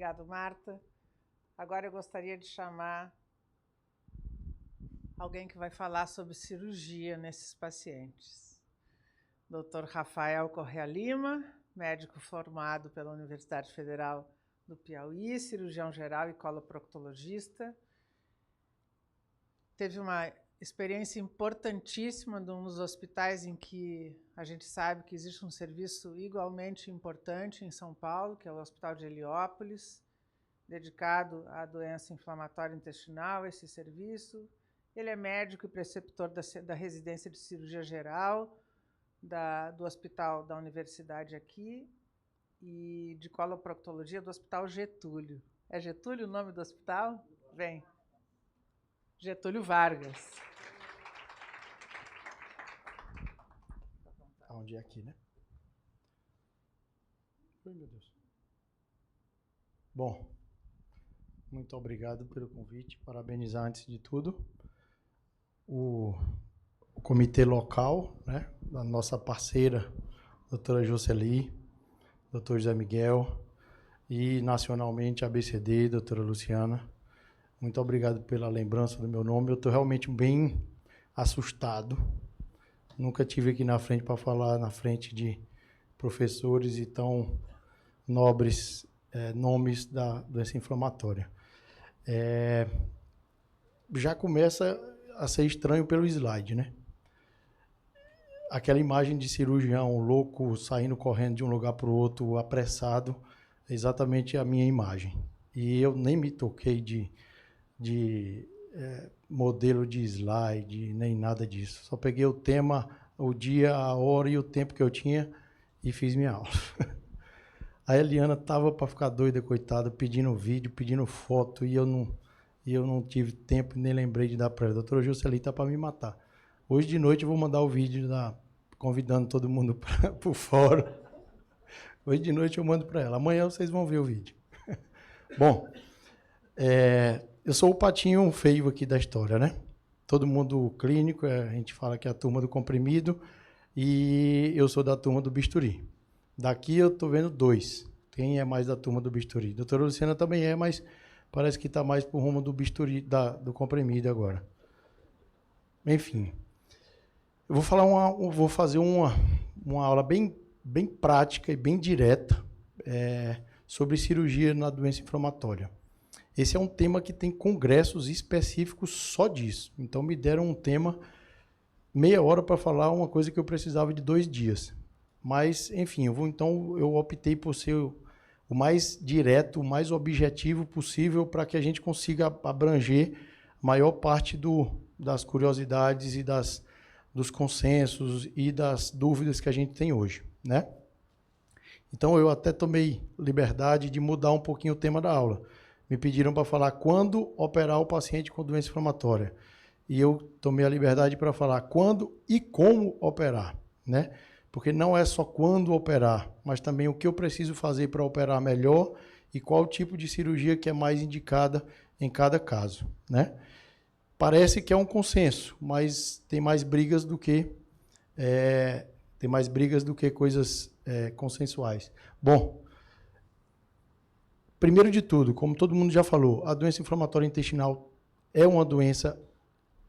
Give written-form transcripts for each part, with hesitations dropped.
Obrigado, Marta. Agora eu gostaria de chamar alguém que vai falar sobre cirurgia nesses pacientes. Dr. Rafael Correa Lima, médico formado pela Universidade Federal do Piauí, cirurgião geral e coloproctologista. Teve uma experiência importantíssima num dos hospitais em que a gente sabe que existe um serviço igualmente importante em São Paulo, que é o Hospital de Heliópolis, dedicado à doença inflamatória intestinal, esse serviço. Ele é médico e preceptor da residência de cirurgia geral do hospital da universidade aqui e de coloproctologia do Hospital Getúlio. É Getúlio o nome do hospital? Vem. Getúlio Vargas. Onde é aqui, né? Ai, meu Deus. Bom, muito obrigado pelo convite. Parabenizar, antes de tudo, o comitê local, né, da nossa parceira, doutora Jocely, doutor José Miguel, e nacionalmente a ABCD, doutora Luciana. Muito obrigado pela lembrança do meu nome. Eu estou realmente bem assustado. Nunca tive aqui na frente para falar na frente de professores e tão nobres nomes da doença inflamatória. Já começa a ser estranho pelo slide, né? Aquela imagem de cirurgião louco saindo correndo de um lugar para o outro, apressado, é exatamente a minha imagem. E eu nem me toquei de modelo de slide, nem nada disso. Só peguei o tema, o dia, a hora e o tempo que eu tinha e fiz minha aula. A Eliana estava para ficar doida, coitada, pedindo vídeo, pedindo foto, e eu não tive tempo, nem lembrei de dar para ela. A doutora Jocely está para me matar. Hoje de noite eu vou mandar o vídeo convidando todo mundo para o fórum. Hoje de noite eu mando para ela. Amanhã vocês vão ver o vídeo. Bom, eu sou o patinho feio aqui da história, né? Todo mundo clínico, a gente fala que é a turma do comprimido, e eu sou da turma do bisturi. Daqui eu estou vendo 2. Quem é mais da turma do bisturi? A doutora Luciana também é, mas parece que está mais para o rumo do bisturi, do comprimido agora. Enfim, eu vou fazer uma aula bem prática e bem direta sobre cirurgia na doença inflamatória. Esse é um tema que tem congressos específicos só disso. Então, me deram um tema, meia hora para falar uma coisa que eu precisava de 2 dias. Mas, enfim, eu optei por ser o mais direto, o mais objetivo possível para que a gente consiga abranger a maior parte das curiosidades e dos consensos e das dúvidas que a gente tem hoje, né? Então, eu até tomei liberdade de mudar um pouquinho o tema da aula. Me pediram para falar quando operar o paciente com doença inflamatória. E eu tomei a liberdade para falar quando e como operar, né? Porque não é só quando operar, mas também o que eu preciso fazer para operar melhor e qual tipo de cirurgia que é mais indicada em cada caso, né? Parece que é um consenso, mas tem mais brigas do que coisas consensuais. Bom, primeiro de tudo, como todo mundo já falou, a doença inflamatória intestinal é uma doença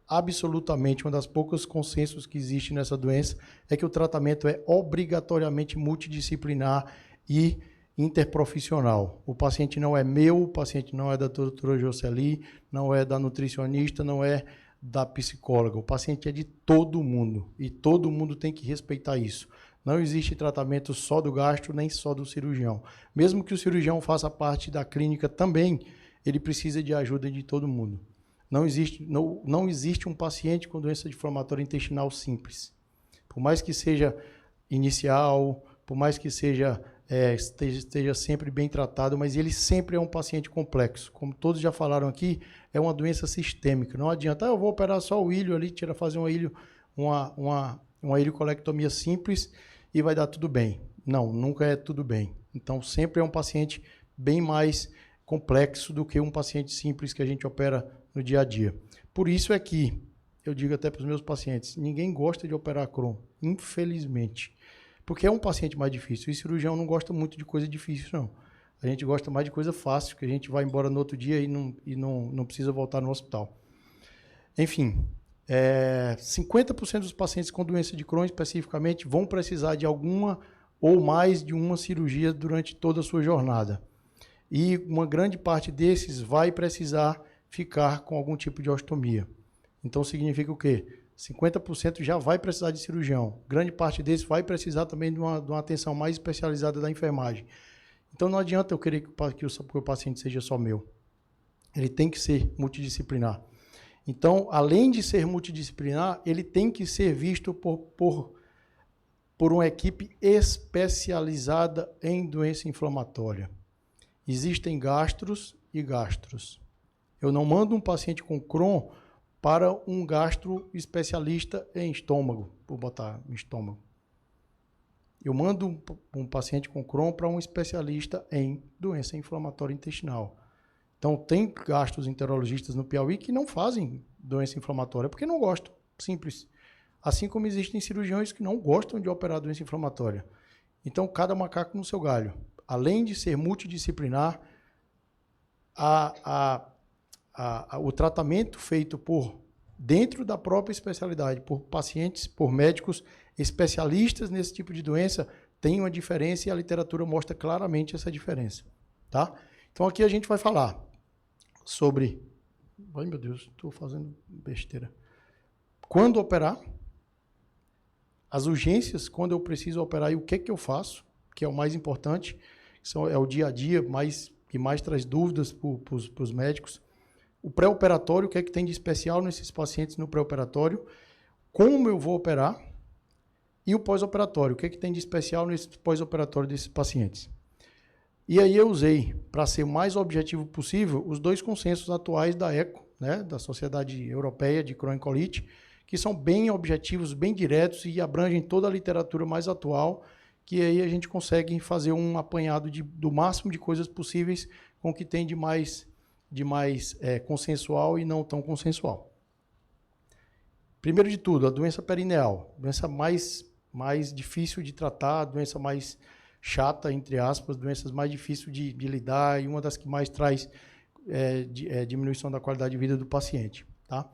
absolutamente, uma das poucos consensos que existe nessa doença é que o tratamento é obrigatoriamente multidisciplinar e interprofissional. O paciente não é meu, o paciente não é da doutora Jocely, não é da nutricionista, não é da psicóloga. O paciente é de todo mundo e todo mundo tem que respeitar isso. Não existe tratamento só do gastro, nem só do cirurgião. Mesmo que o cirurgião faça parte da clínica também, ele precisa de ajuda de todo mundo. Não existe um paciente com doença inflamatória intestinal simples. Por mais que seja inicial, por mais que esteja sempre bem tratado, mas ele sempre é um paciente complexo. Como todos já falaram aqui, é uma doença sistêmica. Não adianta, eu vou operar só o ilho ali, fazer uma iliocolectomia simples e vai dar tudo bem. Não, nunca é tudo bem. Então, sempre é um paciente bem mais complexo do que um paciente simples que a gente opera no dia a dia. Por isso é que eu digo até para os meus pacientes, ninguém gosta de operar Crohn, infelizmente. Porque é um paciente mais difícil. E cirurgião não gosta muito de coisa difícil, não. A gente gosta mais de coisa fácil, que a gente vai embora no outro dia e não precisa voltar no hospital. Enfim, 50% dos pacientes com doença de Crohn, especificamente, vão precisar de alguma ou mais de uma cirurgia durante toda a sua jornada. E uma grande parte desses vai precisar ficar com algum tipo de ostomia. Então, significa o quê? 50% já vai precisar de cirurgião. Grande parte desses vai precisar também de uma atenção mais especializada da enfermagem. Então, não adianta eu querer que o paciente seja só meu. Ele tem que ser multidisciplinar. Então, além de ser multidisciplinar, ele tem que ser visto por uma equipe especializada em doença inflamatória. Existem gastros e gastros. Eu não mando um paciente com Crohn para um gastro especialista em estômago, vou botar em estômago. Eu mando um paciente com Crohn para um especialista em doença inflamatória intestinal. Então, tem gastroenterologistas no Piauí que não fazem doença inflamatória, porque não gostam, simples. Assim como existem cirurgiões que não gostam de operar doença inflamatória. Então, cada macaco no seu galho. Além de ser multidisciplinar, o tratamento feito dentro da própria especialidade, por pacientes, por médicos especialistas nesse tipo de doença, tem uma diferença e a literatura mostra claramente essa diferença. Tá? Então, aqui a gente vai falar sobre... Ai, meu Deus, estou fazendo besteira. Quando operar, as urgências, quando eu preciso operar e o que eu faço, que é o mais importante, é o dia a dia que mais traz dúvidas para os médicos. O pré-operatório, o que é que tem de especial nesses pacientes no pré-operatório, como eu vou operar, e o pós-operatório, o que é que tem de especial nesse pós-operatório desses pacientes. E aí eu usei, para ser o mais objetivo possível, os dois consensos atuais da ECO, né, da Sociedade Europeia de Crohn-Colite, que são bem objetivos, bem diretos e abrangem toda a literatura mais atual, que aí a gente consegue fazer um apanhado do máximo de coisas possíveis com o que tem de mais consensual e não tão consensual. Primeiro de tudo, a doença perineal, doença mais difícil de tratar, a doença mais chata, entre aspas, doenças mais difíceis de lidar e uma das que mais traz diminuição da qualidade de vida do paciente. Tá?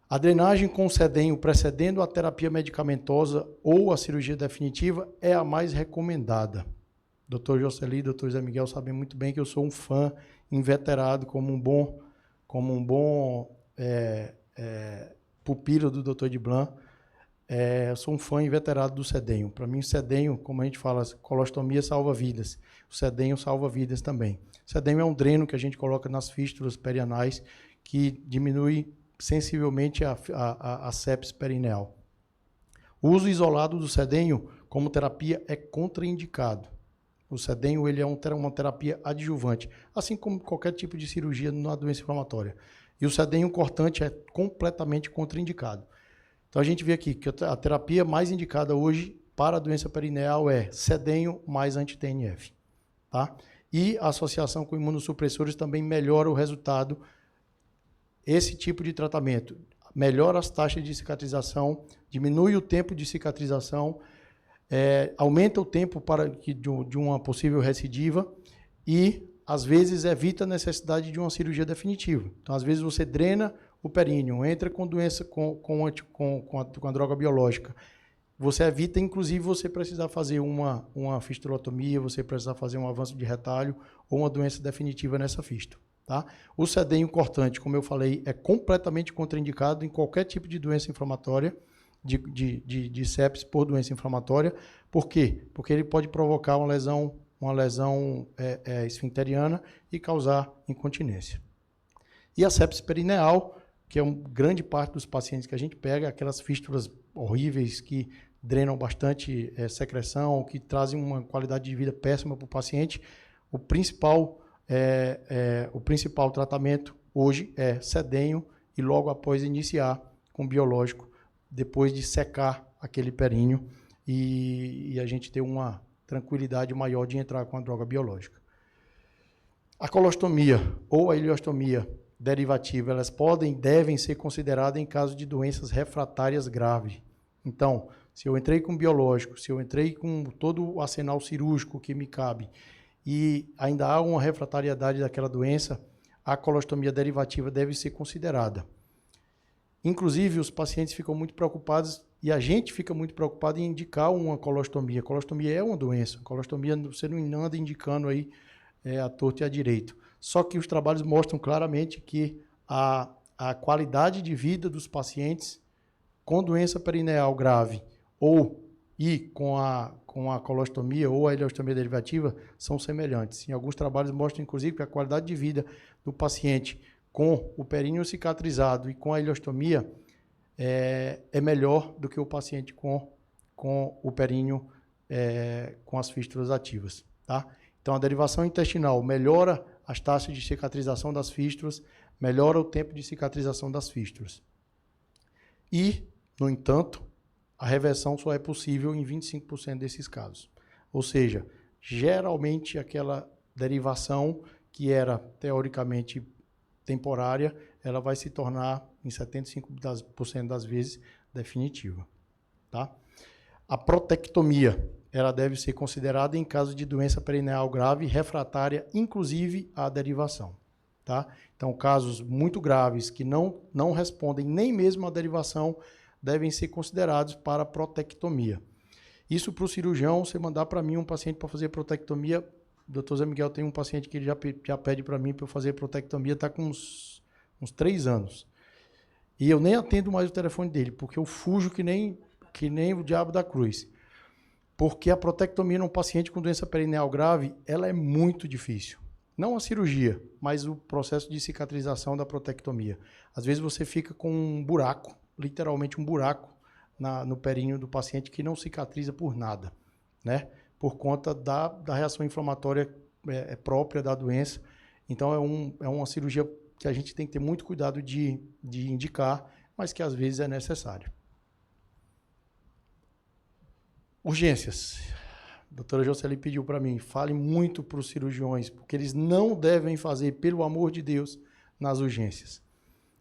A drenagem com sedenho precedendo a terapia medicamentosa ou a cirurgia definitiva é a mais recomendada. Dr. Jocely e Dr. Zé Miguel sabem muito bem que eu sou um fã inveterado, como um bom pupilo do Dr. Diblan. Eu sou um fã inveterado do sedenho. Para mim, o sedenho, como a gente fala, colostomia salva vidas. O sedenho salva vidas também. O sedenho é um dreno que a gente coloca nas fístulas perianais que diminui sensivelmente a sepse perineal. O uso isolado do sedenho como terapia é contraindicado. O sedenho ele é uma terapia adjuvante, assim como qualquer tipo de cirurgia na doença inflamatória. E o sedenho cortante é completamente contraindicado. Então, a gente vê aqui que a terapia mais indicada hoje para a doença perineal é sedenho mais anti-TNF. Tá? E a associação com imunossupressores também melhora o resultado. Esse tipo de tratamento melhora as taxas de cicatrização, diminui o tempo de cicatrização, aumenta o tempo de uma possível recidiva e, às vezes, evita a necessidade de uma cirurgia definitiva. Então, às vezes, você drena o períneo, entra com doença com a droga biológica. Você evita, inclusive, você precisar fazer uma fistulotomia, você precisar fazer um avanço de retalho ou uma doença definitiva nessa fístula. Tá? O sedenho cortante, como eu falei, é completamente contraindicado em qualquer tipo de doença inflamatória, de sepsis por doença inflamatória. Por quê? Porque ele pode provocar uma lesão esfincteriana e causar incontinência. E a sepsis perineal, que é uma grande parte dos pacientes que a gente pega, aquelas fístulas horríveis que drenam bastante secreção, que trazem uma qualidade de vida péssima para o paciente. O principal tratamento hoje é sedenho e logo após iniciar com biológico, depois de secar aquele períneo e a gente ter uma tranquilidade maior de entrar com a droga biológica. A colostomia ou a ileostomia derivativa, elas devem ser consideradas em caso de doenças refratárias graves. Então, se eu entrei com biológico, se eu entrei com todo o arsenal cirúrgico que me cabe e ainda há uma refratariedade daquela doença, a colostomia derivativa deve ser considerada. Inclusive, os pacientes ficam muito preocupados e a gente fica muito preocupado em indicar uma colostomia. Colostomia é uma doença. Colostomia você não anda indicando aí à torto e à direito. Só que os trabalhos mostram claramente que a qualidade de vida dos pacientes com doença perineal grave e com a colostomia ou a ileostomia derivativa são semelhantes. Em alguns trabalhos mostram, inclusive, que a qualidade de vida do paciente com o períneo cicatrizado e com a ileostomia é melhor do que o paciente com o períneo com as fístulas ativas. Tá? Então, a derivação intestinal melhora as taxas de cicatrização das fístulas, melhora o tempo de cicatrização das fístulas. E, no entanto, a reversão só é possível em 25% desses casos. Ou seja, geralmente aquela derivação que era teoricamente temporária, ela vai se tornar, em 75% das vezes, definitiva. Tá? A protectomia, ela deve ser considerada em caso de doença perineal grave, refratária, inclusive à derivação. Tá? Então, casos muito graves que não respondem nem mesmo à derivação, devem ser considerados para protectomia. Isso para o cirurgião, você mandar para mim um paciente para fazer protectomia, o doutor Zé Miguel tem um paciente que ele já pede para mim para eu fazer protectomia, está com uns 3 anos. E eu nem atendo mais o telefone dele, porque eu fujo que nem o diabo da cruz. Porque a protectomia num paciente com doença perineal grave, ela é muito difícil. Não a cirurgia, mas o processo de cicatrização da protectomia. Às vezes você fica com um buraco, literalmente um buraco no períneo do paciente que não cicatriza por nada, né? Por conta da reação inflamatória própria da doença. Então, é uma cirurgia que a gente tem que ter muito cuidado de indicar, mas que às vezes é necessário. Urgências. A doutora Jocely pediu para mim, fale muito para os cirurgiões, porque eles não devem fazer, pelo amor de Deus, nas urgências,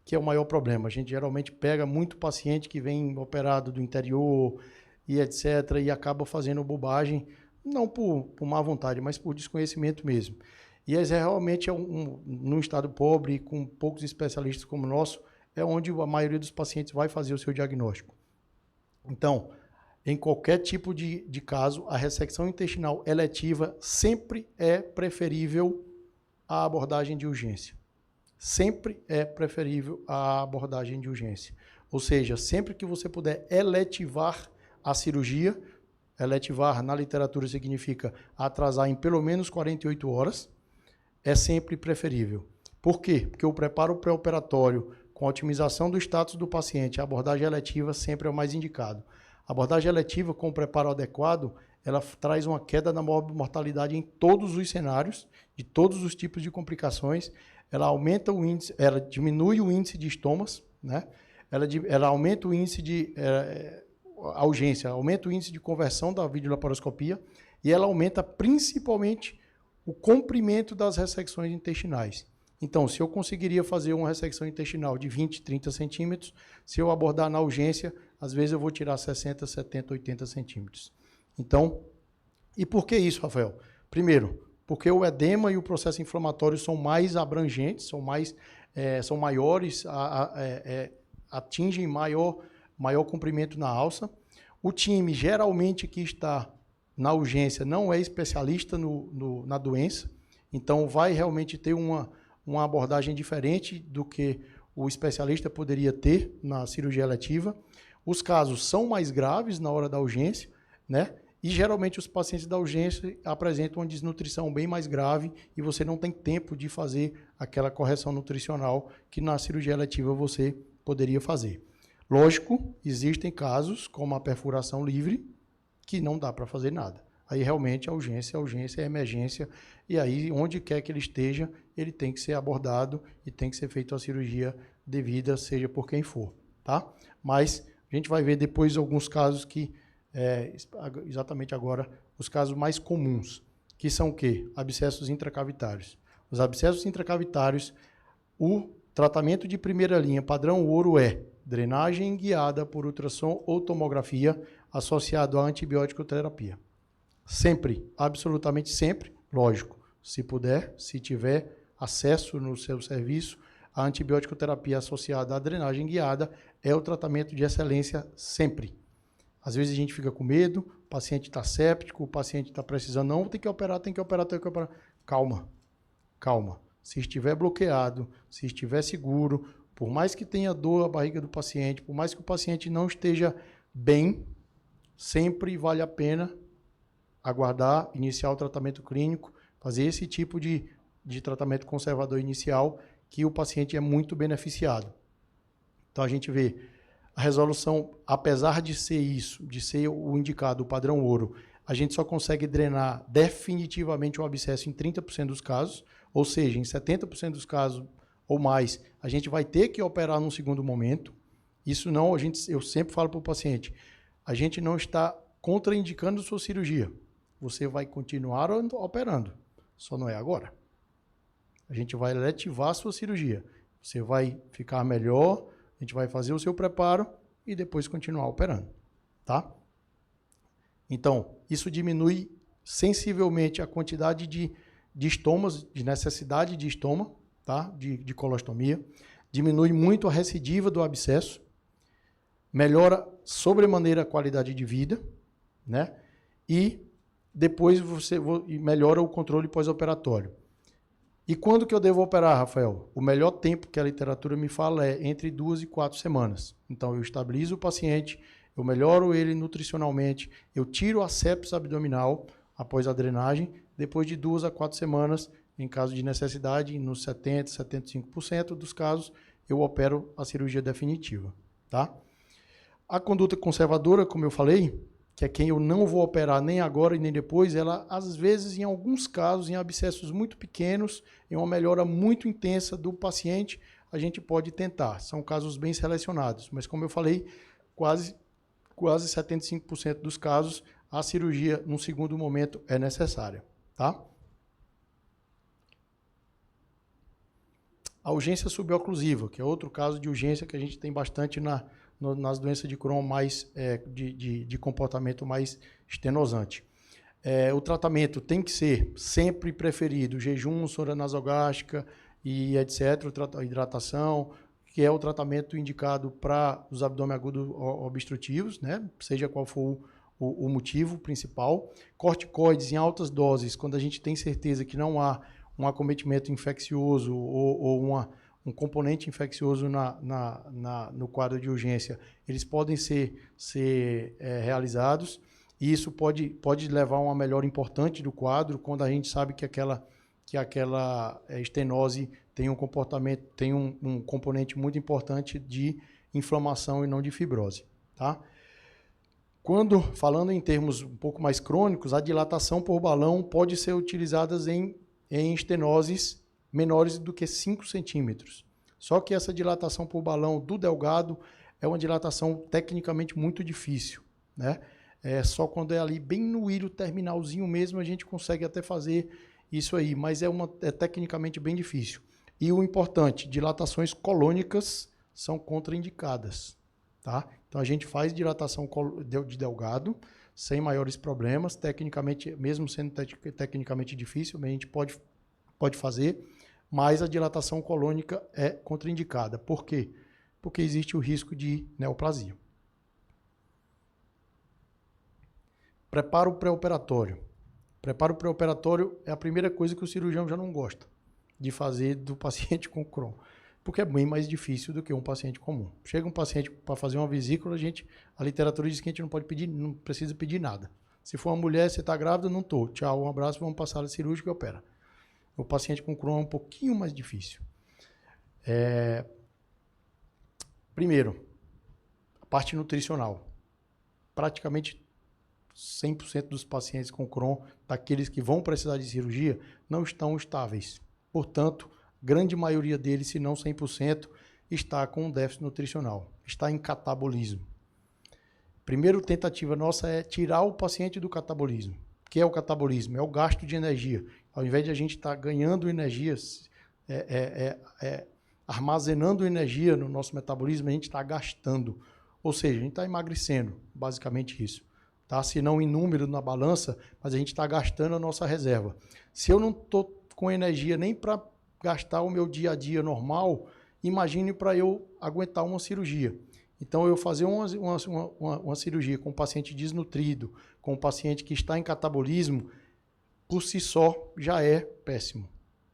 que é o maior problema. A gente geralmente pega muito paciente que vem operado do interior e etc., e acaba fazendo bobagem, não por má vontade, mas por desconhecimento mesmo. E realmente, num estado pobre, com poucos especialistas como o nosso, é onde a maioria dos pacientes vai fazer o seu diagnóstico. Então, em qualquer tipo de caso, a ressecção intestinal eletiva sempre é preferível à abordagem de urgência. Sempre é preferível à abordagem de urgência. Ou seja, sempre que você puder eletivar a cirurgia, eletivar na literatura significa atrasar em pelo menos 48 horas, é sempre preferível. Por quê? Porque o preparo pré-operatório com a otimização do status do paciente, a abordagem eletiva sempre é o mais indicado. A abordagem eletiva com o preparo adequado, ela traz uma queda na mortalidade em todos os cenários, de todos os tipos de complicações. Ela aumenta o índice, ela diminui o índice de estomas, né? Ela aumenta o índice a urgência, aumenta o índice de conversão da videolaparoscopia e ela aumenta principalmente o comprimento das ressecções intestinais. Então, se eu conseguiria fazer uma ressecção intestinal de 20, 30 centímetros, se eu abordar na urgência, às vezes eu vou tirar 60, 70, 80 centímetros. Então, e por que isso, Rafael? Primeiro, porque o edema e o processo inflamatório são mais abrangentes, são maiores, atingem maior comprimento na alça. O time, geralmente, que está na urgência, não é especialista na doença, então vai realmente ter uma abordagem diferente do que o especialista poderia ter na cirurgia eletiva. Os casos são mais graves na hora da urgência, né? E geralmente os pacientes da urgência apresentam uma desnutrição bem mais grave e você não tem tempo de fazer aquela correção nutricional que na cirurgia eletiva você poderia fazer. Lógico, existem casos como a perfuração livre que não dá para fazer nada. Aí realmente a urgência é emergência e aí onde quer que ele esteja, ele tem que ser abordado e tem que ser feita a cirurgia devida, seja por quem for, tá? Mas a gente vai ver depois alguns casos que, exatamente agora, os casos mais comuns, que são o quê? Abscessos intracavitários. Os abscessos intracavitários, o tratamento de primeira linha, padrão ouro, é drenagem guiada por ultrassom ou tomografia associado à antibiótico terapia. Sempre, absolutamente sempre, Lógico, se puder, se tiver acesso no seu serviço, a antibiótico terapia associada à drenagem guiada é o tratamento de excelência sempre. Às vezes a gente fica com medo, o paciente está séptico, o paciente está precisando, não, tem que operar, tem que operar, tem que operar. Calma, calma. Se estiver bloqueado, se estiver seguro, por mais que tenha dor a barriga do paciente, por mais que o paciente não esteja bem, sempre vale a pena aguardar, iniciar o tratamento clínico, fazer esse tipo de tratamento conservador inicial, que o paciente é muito beneficiado. Então a gente vê a resolução, apesar de ser isso, de ser o indicado, o padrão ouro, a gente só consegue drenar definitivamente o abscesso em 30% dos casos, ou seja, em 70% dos casos ou mais, a gente vai ter que operar num segundo momento. Isso não, eu sempre falo para o paciente, a gente não está contraindicando sua cirurgia. Você vai continuar operando, só não é agora. A gente vai letivar a sua cirurgia. Você vai ficar melhor, a gente vai fazer o seu preparo e depois continuar operando, tá? Então, isso diminui sensivelmente a quantidade de estomas, de necessidade de estoma, tá? De colostomia. Diminui muito a recidiva do abscesso. Melhora sobremaneira a qualidade de vida, né? E depois você melhora o controle pós-operatório. E quando que eu devo operar, Rafael? O melhor tempo que a literatura me fala é entre 2 e 4 semanas. Então, eu estabilizo o paciente, eu melhoro ele nutricionalmente, eu tiro a sepse abdominal após a drenagem, depois de 2 a 4 semanas, em caso de necessidade, nos 70%, 75% dos casos, eu opero a cirurgia definitiva, tá? A conduta conservadora, como eu falei, que é quem eu não vou operar nem agora e nem depois, ela, às vezes, em alguns casos, em abscessos muito pequenos, em uma melhora muito intensa do paciente, a gente pode tentar. São casos bem selecionados, mas como eu falei, quase 75% dos casos, a cirurgia, num segundo momento, é necessária, tá? A urgência suboclusiva, que é outro caso de urgência que a gente tem bastante nas doenças de Crohn mais, de comportamento mais estenosante. O tratamento tem que ser sempre preferido jejum, sonda nasogástrica e etc., hidratação, que é o tratamento indicado para os abdômen agudos obstrutivos, né? Seja qual for o motivo principal. Corticoides em altas doses, quando a gente tem certeza que não há um acometimento infeccioso ou um componente infeccioso no quadro de urgência, eles podem ser realizados, e isso pode levar a uma melhora importante do quadro, quando a gente sabe que aquela estenose tem um comportamento, tem um componente muito importante de inflamação e não de fibrose, tá? Falando em termos um pouco mais crônicos, a dilatação por balão pode ser utilizada em estenoses menores do que 5 centímetros. Só que essa dilatação por balão do delgado é uma dilatação tecnicamente muito difícil, né? Só quando é ali bem no ilho terminalzinho mesmo a gente consegue até fazer isso aí, mas é tecnicamente bem difícil. E o importante, dilatações colônicas são contraindicadas, tá? Então a gente faz dilatação de delgado sem maiores problemas, tecnicamente, mesmo sendo tecnicamente difícil, a gente pode fazer, mas a dilatação colônica é contraindicada. Por quê? Porque existe o risco de neoplasia. Preparo pré-operatório. Preparo pré-operatório é a primeira coisa que o cirurgião já não gosta de fazer do paciente com Crohn, porque é bem mais difícil do que um paciente comum. Chega um paciente para fazer uma vesícula, a literatura diz que a gente não precisa pedir nada. Se for uma mulher, você está grávida, não estou. Tchau, um abraço, vamos passar a sala cirúrgica e opera. O paciente com Crohn é um pouquinho mais difícil. Primeiro, a parte nutricional. Praticamente 100% dos pacientes com Crohn, daqueles que vão precisar de cirurgia, não estão estáveis. Portanto, grande maioria deles, se não 100%, está com um déficit nutricional, está em catabolismo. Primeira tentativa nossa é tirar o paciente do catabolismo. O que é o catabolismo? É o gasto de energia. Ao invés de a gente estar ganhando energia, armazenando energia no nosso metabolismo, a gente está gastando. Ou seja, a gente está emagrecendo, basicamente isso. tá? Se não em número na balança, mas a gente está gastando a nossa reserva. Se eu não estou com energia nem para gastar o meu dia a dia normal, imagine para eu aguentar uma cirurgia. Então, eu fazer uma cirurgia com um paciente desnutrido, com um paciente que está em catabolismo, por si só já é péssimo.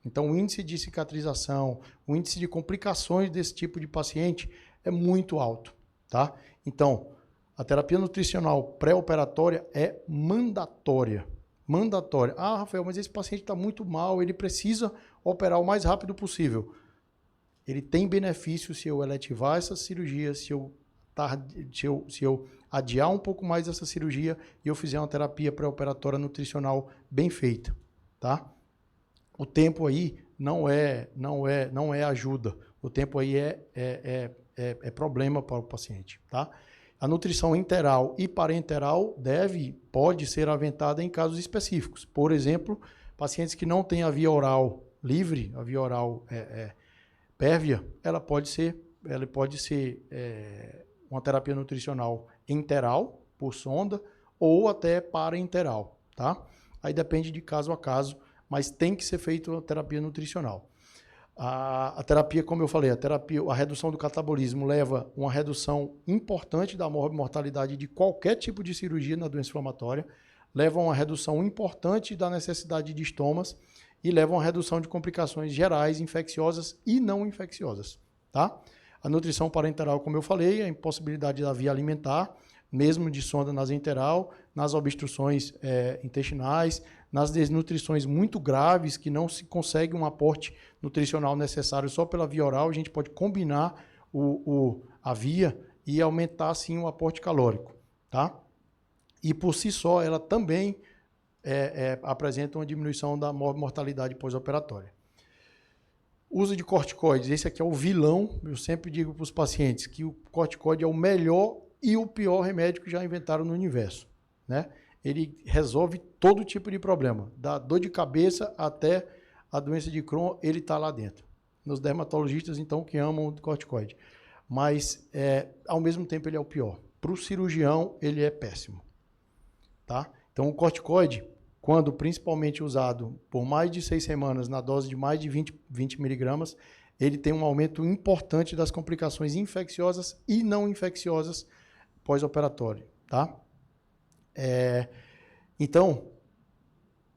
Então, o índice de cicatrização, o índice de complicações desse tipo de paciente é muito alto, tá? Então, a terapia nutricional pré-operatória é mandatória. Mandatória. Ah, Rafael, mas esse paciente está muito mal, ele precisa operar o mais rápido possível. Ele tem benefício se eu eletivar essa cirurgia, se eu adiar um pouco mais essa cirurgia e eu fizer uma terapia pré-operatória nutricional bem feita, tá? O tempo aí não é ajuda. O tempo aí é problema para o paciente, tá? A nutrição enteral e parenteral pode ser aventada em casos específicos. Por exemplo, pacientes que não têm a via oral livre, a via oral pérvia, ela pode ser uma terapia nutricional enteral, por sonda, ou até parenteral, tá? Aí depende de caso a caso, mas tem que ser feita a terapia nutricional. A terapia, como eu falei, a redução do catabolismo leva uma redução importante da mortalidade de qualquer tipo de cirurgia na doença inflamatória, leva uma redução importante da necessidade de estomas e leva uma redução de complicações gerais, infecciosas e não infecciosas, tá? A nutrição parenteral, como eu falei, a impossibilidade da via alimentar, mesmo de sonda nasoenteral, nas obstruções intestinais, nas desnutrições muito graves, que não se consegue um aporte nutricional necessário só pela via oral, a gente pode combinar a via e aumentar, sim, o aporte calórico, tá? E, por si só, ela também apresenta uma diminuição da mortalidade pós-operatória. Uso de corticoides, esse aqui é o vilão. Eu sempre digo para os pacientes que o corticoide é o melhor e o pior remédio que já inventaram no universo, né? Ele resolve todo tipo de problema, da dor de cabeça até a doença de Crohn, ele está lá dentro. Nos dermatologistas, então, que amam o corticoide. Mas, ao mesmo tempo, ele é o pior. Para o cirurgião, ele é péssimo, tá? Então, o corticoide, quando principalmente usado por mais de 6 semanas, na dose de mais de 20 miligramas, ele tem um aumento importante das complicações infecciosas e não infecciosas pós-operatório, tá? Então,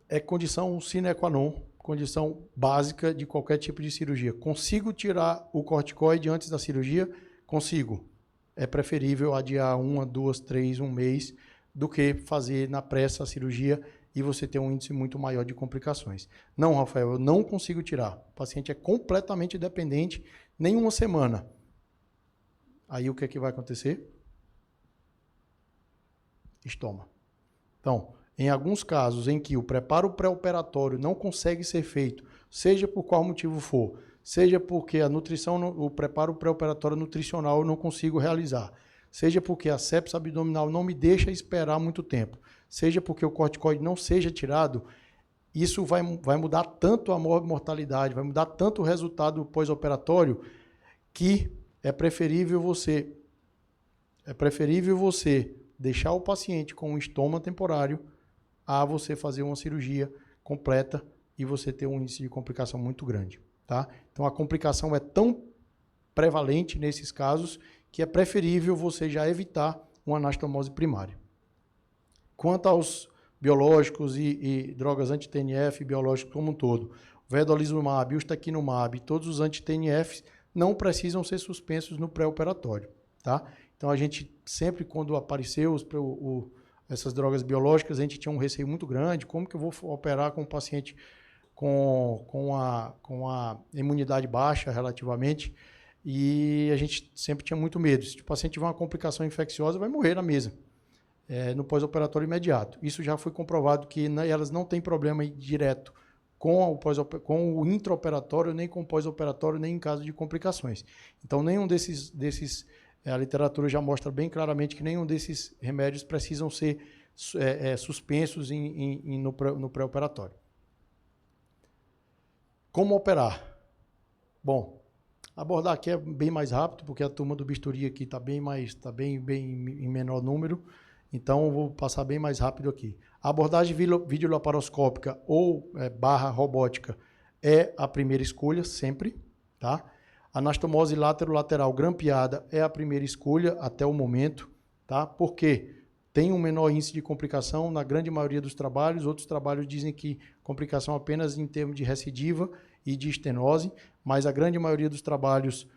é condição sine qua non, condição básica de qualquer tipo de cirurgia. Consigo tirar o corticoide antes da cirurgia? Consigo. É preferível adiar 1, 2, 3, um mês, do que fazer na pressa a cirurgia e você ter um índice muito maior de complicações. Não, Rafael, eu não consigo tirar. O paciente é completamente dependente, nem uma semana. Aí o que é que vai acontecer? Estoma. Então, em alguns casos em que o preparo pré-operatório não consegue ser feito, seja por qual motivo for, seja porque a nutrição, o preparo pré-operatório nutricional eu não consigo realizar, seja porque a sepsia abdominal não me deixa esperar muito tempo, seja porque o corticoide não seja tirado, isso vai mudar tanto a mortalidade, vai mudar tanto o resultado pós-operatório, que é preferível você deixar o paciente com um estoma temporário a você fazer uma cirurgia completa e você ter um índice de complicação muito grande, tá? Então, a complicação é tão prevalente nesses casos que é preferível você já evitar uma anastomose primária. Quanto aos biológicos e drogas anti-TNF, biológicos como um todo, o vedolizumab, o ustekinumab, todos os anti-TNFs não precisam ser suspensos no pré-operatório, tá? Então, a gente sempre, quando apareceu essas drogas biológicas, a gente tinha um receio muito grande. Como que eu vou operar com um paciente com a imunidade baixa relativamente? E a gente sempre tinha muito medo. Se o paciente tiver uma complicação infecciosa, vai morrer na mesa, no pós-operatório imediato. Isso já foi comprovado que elas não têm problema direto com o intraoperatório, nem com o pós-operatório, nem em caso de complicações. Então, nenhum desses a literatura já mostra bem claramente que nenhum desses remédios precisam ser suspensos no pré-operatório. Como operar? Bom, abordar aqui é bem mais rápido, porque a turma do bisturi aqui está bem em menor número. Então, eu vou passar bem mais rápido aqui. A abordagem videolaparoscópica ou barra robótica é a primeira escolha, sempre, tá? Anastomose lateral grampeada é a primeira escolha até o momento, tá? Por quê? Tem um menor índice de complicação na grande maioria dos trabalhos. Outros trabalhos dizem que complicação apenas em termos de recidiva e de estenose, mas a grande maioria dos trabalhos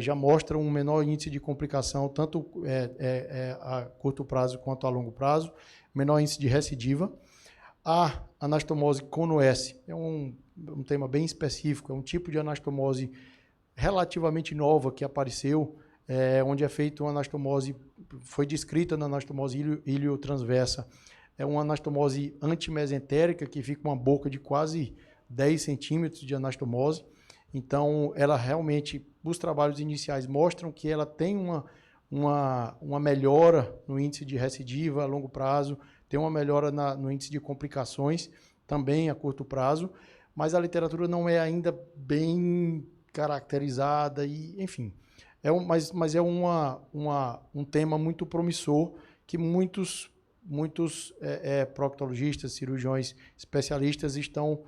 já mostra um menor índice de complicação, tanto a curto prazo quanto a longo prazo, menor índice de recidiva. A anastomose cono-S é um tema bem específico, é um tipo de anastomose relativamente nova que apareceu, onde é feita uma anastomose, foi descrita na anastomose iliotransversa, é uma anastomose antimesentérica, que fica uma boca de quase 10 centímetros de anastomose. Então, ela realmente, os trabalhos iniciais mostram que ela tem uma melhora no índice de recidiva a longo prazo, tem uma melhora no índice de complicações, também a curto prazo, mas a literatura não é ainda bem caracterizada, e, enfim. Mas é um tema muito promissor que muitos proctologistas, cirurgiões especialistas estão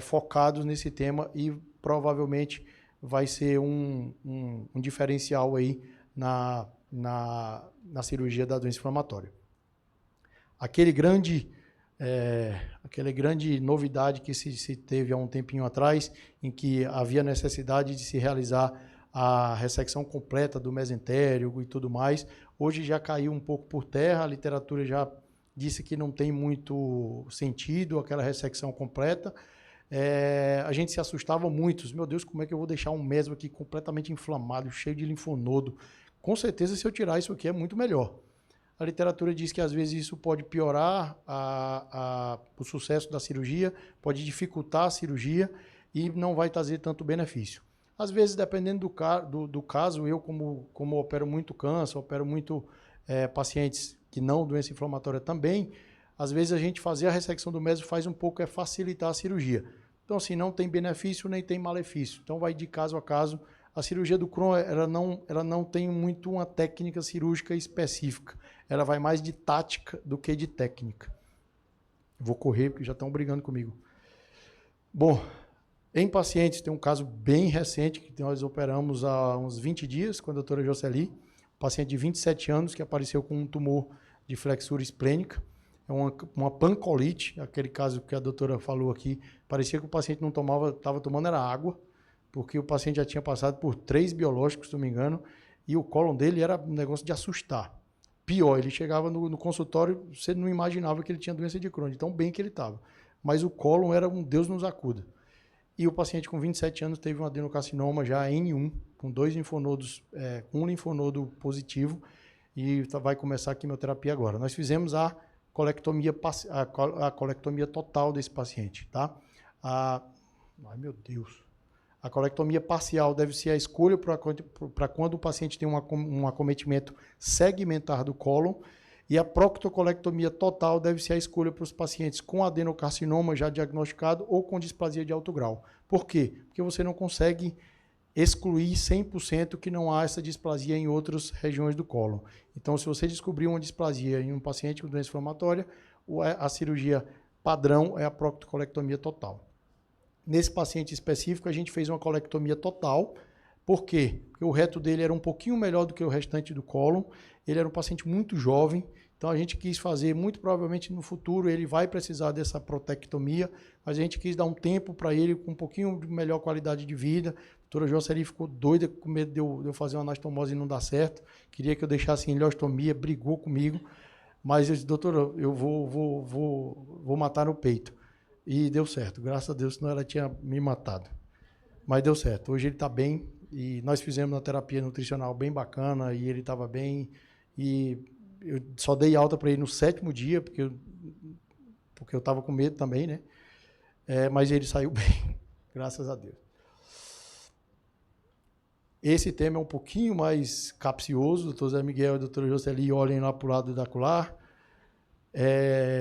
focados nesse tema e provavelmente vai ser um diferencial aí na cirurgia da doença inflamatória. Aquela grande novidade que se teve há um tempinho atrás, em que havia necessidade de se realizar a ressecção completa do mesentério e tudo mais, hoje já caiu um pouco por terra, a literatura já disse que não tem muito sentido aquela ressecção completa. A gente se assustava muito, meu Deus, como é que eu vou deixar um meso aqui completamente inflamado, cheio de linfonodo? Com certeza, se eu tirar isso aqui, é muito melhor. A literatura diz que às vezes isso pode piorar o sucesso da cirurgia, pode dificultar a cirurgia e não vai trazer tanto benefício. Às vezes, dependendo do caso, eu como opero muito câncer, opero muito pacientes que não doença inflamatória também, às vezes a gente fazer a ressecção do meso faz um pouco facilitar a cirurgia. Então, assim, não tem benefício nem tem malefício. Então, vai de caso a caso. A cirurgia do Crohn, ela não tem muito uma técnica cirúrgica específica. Ela vai mais de tática do que de técnica. Vou correr, porque já estão brigando comigo. Bom, em pacientes, tem um caso bem recente, que nós operamos há uns 20 dias com a doutora Jocely, paciente de 27 anos, que apareceu com um tumor de flexura esplênica. É uma pancolite, aquele caso que a doutora falou aqui, parecia que o paciente não estava tomando era água, porque o paciente já tinha passado por 3 biológicos, se não me engano, e o cólon dele era um negócio de assustar. Pior, ele chegava no consultório, você não imaginava que ele tinha doença de Crohn, tão bem que ele estava. Mas o cólon era um Deus nos acuda. E o paciente com 27 anos teve um adenocarcinoma já N1, com 2 linfonodos, um linfonodo positivo, e vai começar a quimioterapia agora. Nós fizemos a colectomia total desse paciente, tá? Ai, meu Deus. A colectomia parcial deve ser a escolha para quando o paciente tem um acometimento segmentar do cólon, e a proctocolectomia total deve ser a escolha para os pacientes com adenocarcinoma já diagnosticado ou com displasia de alto grau. Por quê? Porque você não consegue excluir 100% que não há essa displasia em outras regiões do cólon. Então, se você descobrir uma displasia em um paciente com doença inflamatória, a cirurgia padrão é a proctocolectomia total. Nesse paciente específico, a gente fez uma colectomia total. Por quê? Porque o reto dele era um pouquinho melhor do que o restante do cólon. Ele era um paciente muito jovem, então a gente quis fazer, muito provavelmente no futuro ele vai precisar dessa protectomia, mas a gente quis dar um tempo para ele com um pouquinho de melhor qualidade de vida. A doutora Jocely ficou doida com medo de eu fazer uma anastomose e não dar certo. Queria que eu deixasse em ileostomia, brigou comigo, mas eu disse, doutora, eu vou matar no peito. E deu certo, graças a Deus, senão ela tinha me matado. Mas deu certo, hoje ele está bem e nós fizemos uma terapia nutricional bem bacana e ele estava bem. E eu só dei alta para ele no 7º dia, porque eu estava com medo também, né? Mas ele saiu bem, graças a Deus. Esse tema é um pouquinho mais capcioso, o doutor Zé Miguel e a doutora Jocely olhem lá para o lado da colar.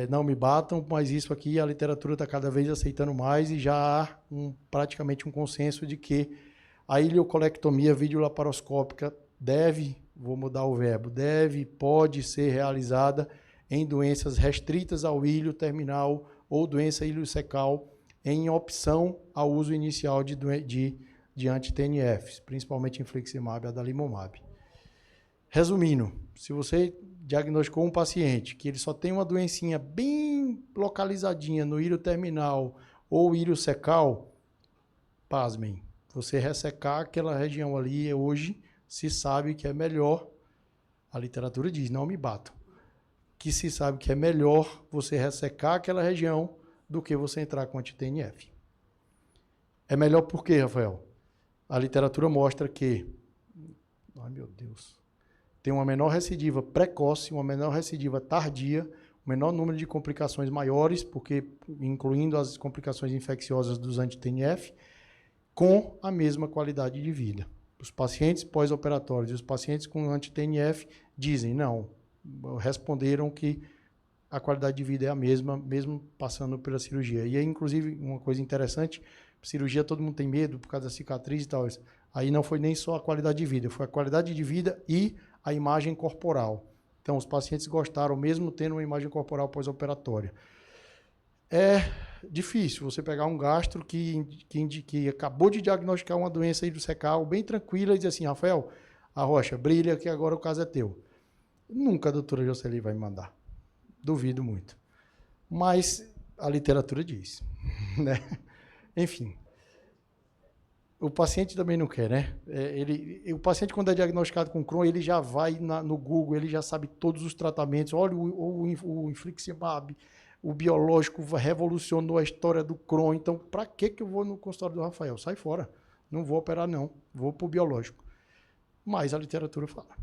Não me batam, mas isso aqui a literatura está cada vez aceitando mais e já há praticamente um consenso de que a ileocolectomia videolaparoscópica pode ser realizada em doenças restritas ao ilho terminal ou doença iliocecal, em opção ao uso inicial de anti-TNFs, principalmente infliximab e adalimumab. Resumindo, se você diagnosticou um paciente que ele só tem uma doencinha bem localizadinha no ilho terminal ou iliocecal, pasmem, você ressecar aquela região ali hoje se sabe que é melhor, a literatura diz, não me batam, que se sabe que é melhor você ressecar aquela região do que você entrar com anti-TNF. É melhor por quê, Rafael? A literatura mostra que, ai meu Deus, tem uma menor recidiva precoce, uma menor recidiva tardia, um menor número de complicações maiores, porque incluindo as complicações infecciosas dos anti-TNF, com a mesma qualidade de vida. Os pacientes pós-operatórios e os pacientes com anti-TNF dizem, não, responderam que a qualidade de vida é a mesma, mesmo passando pela cirurgia. E aí, inclusive, uma coisa interessante, cirurgia todo mundo tem medo por causa da cicatriz e tal. Aí não foi nem só a qualidade de vida, foi a qualidade de vida e a imagem corporal. Então, os pacientes gostaram, mesmo tendo uma imagem corporal pós-operatória. É difícil você pegar um gastro que acabou de diagnosticar uma doença iliocecal bem tranquila e dizer assim, Rafael, a rocha, brilha que agora o caso é teu. Nunca a doutora Jocely vai me mandar. Duvido muito. Mas a literatura diz, né? Enfim. O paciente também não quer, né? O paciente, quando é diagnosticado com Crohn, ele já vai no Google, ele já sabe todos os tratamentos. Olha, o infliximab, o biológico revolucionou a história do Crohn. Então, para que eu vou no consultório do Rafael? Sai fora. Não vou operar, não. Vou para o biológico. Mas a literatura fala.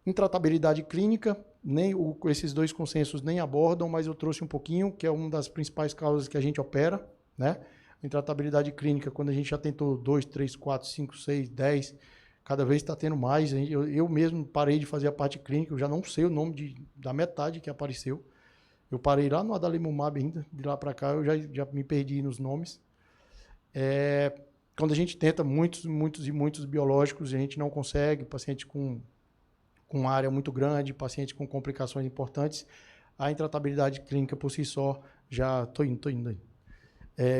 Intratabilidade clínica, esses dois consensos nem abordam, mas eu trouxe um pouquinho, que é uma das principais causas que a gente opera, né? Intratabilidade clínica, quando a gente já tentou 2, 3, 4, 5, 6, 10, cada vez está tendo mais. Eu mesmo parei de fazer a parte clínica, eu já não sei o nome da metade que apareceu. Eu parei lá no adalimumab ainda, de lá para cá eu já me perdi nos nomes. Quando a gente tenta muitos biológicos, a gente não consegue, paciente com área muito grande, paciente com complicações importantes, a intratabilidade clínica por si só, já estou indo aí.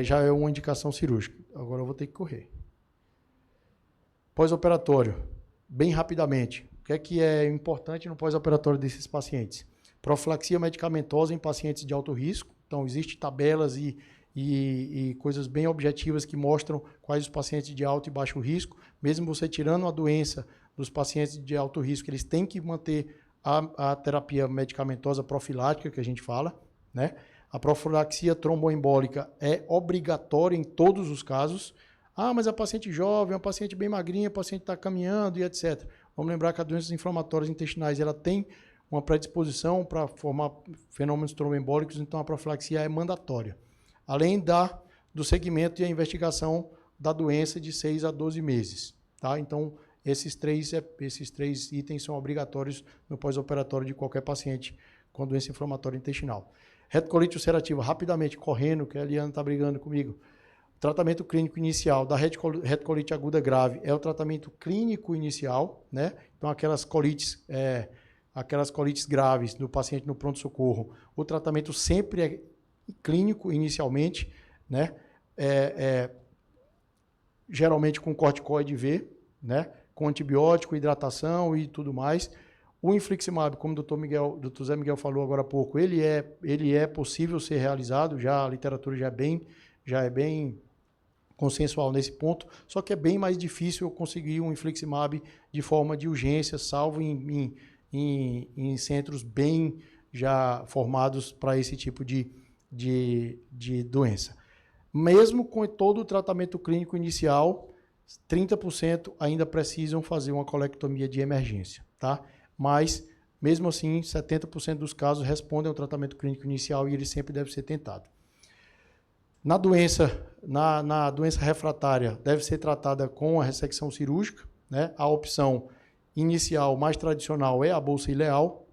Já é uma indicação cirúrgica. Agora eu vou ter que correr. Pós-operatório, bem rapidamente. O que é importante no pós-operatório desses pacientes? Profilaxia medicamentosa em pacientes de alto risco. Então, existem tabelas e coisas bem objetivas que mostram quais os pacientes de alto e baixo risco. Mesmo você tirando a doença dos pacientes de alto risco, eles têm que manter a terapia medicamentosa profilática, que a gente fala, né? A profilaxia tromboembólica é obrigatória em todos os casos. Ah, mas a paciente jovem, a paciente bem magrinha, a paciente está caminhando e etc. Vamos lembrar que as doenças inflamatórias intestinais ela tem uma predisposição para formar fenômenos tromboembólicos, então a profilaxia é mandatória. Além do segmento e a investigação da doença de 6 a 12 meses. Tá? Então, esses três itens são obrigatórios no pós-operatório de qualquer paciente com doença inflamatória intestinal. Retocolite ulcerativa, rapidamente, correndo, que a Eliana está brigando comigo. O tratamento clínico inicial da retocolite aguda grave é o tratamento clínico inicial, né? Então, aquelas colites graves do paciente no pronto-socorro, o tratamento sempre é clínico inicialmente, né? Geralmente com corticoide V, né? Com antibiótico, hidratação e tudo mais. O infliximab, como o Dr. Zé Miguel falou agora há pouco, ele é possível ser realizado, já a literatura já é bem consensual nesse ponto, só que é bem mais difícil eu conseguir um infliximab de forma de urgência, salvo em centros bem já formados para esse tipo de doença. Mesmo com todo o tratamento clínico inicial, 30% ainda precisam fazer uma colectomia de emergência, tá? Mas, mesmo assim, 70% dos casos respondem ao tratamento clínico inicial e ele sempre deve ser tentado. Na doença refratária, deve ser tratada com a ressecção cirúrgica, né? A opção inicial mais tradicional é a bolsa ileal.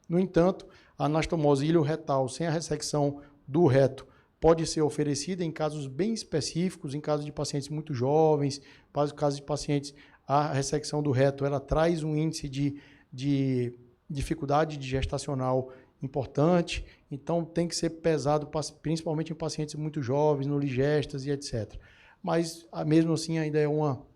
No entanto, a anastomose ilioretal sem a ressecção do reto pode ser oferecida em casos bem específicos, em casos de pacientes muito jovens, casos de pacientes, a ressecção do reto ela traz um índice de dificuldade gestacional importante, então tem que ser pesado, principalmente em pacientes muito jovens, no ligestas e etc. Mas, mesmo assim, ainda é uma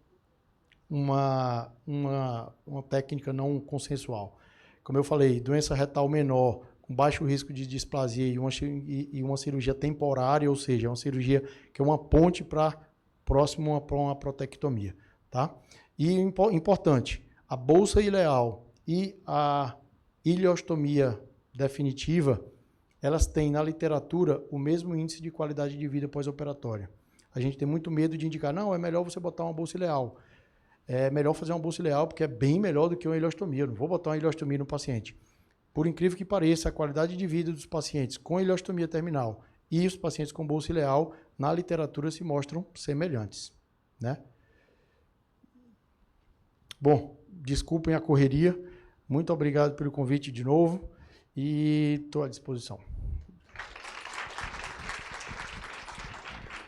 técnica não consensual. Como eu falei, doença retal menor, com baixo risco de displasia e uma cirurgia temporária, ou seja, uma cirurgia que é uma ponte para próximo a uma protectomia. Tá? E importante, a bolsa ileal e a ileostomia definitiva, elas têm na literatura o mesmo índice de qualidade de vida pós-operatória. A gente tem muito medo de indicar, não, é melhor você botar uma bolsa ileal. É melhor fazer uma bolsa ileal porque é bem melhor do que uma ileostomia. Eu não vou botar uma ileostomia no paciente. Por incrível que pareça, a qualidade de vida dos pacientes com ileostomia terminal e os pacientes com bolsa ileal, na literatura se mostram semelhantes, né? Bom, desculpem a correria. Muito obrigado pelo convite de novo e estou à disposição.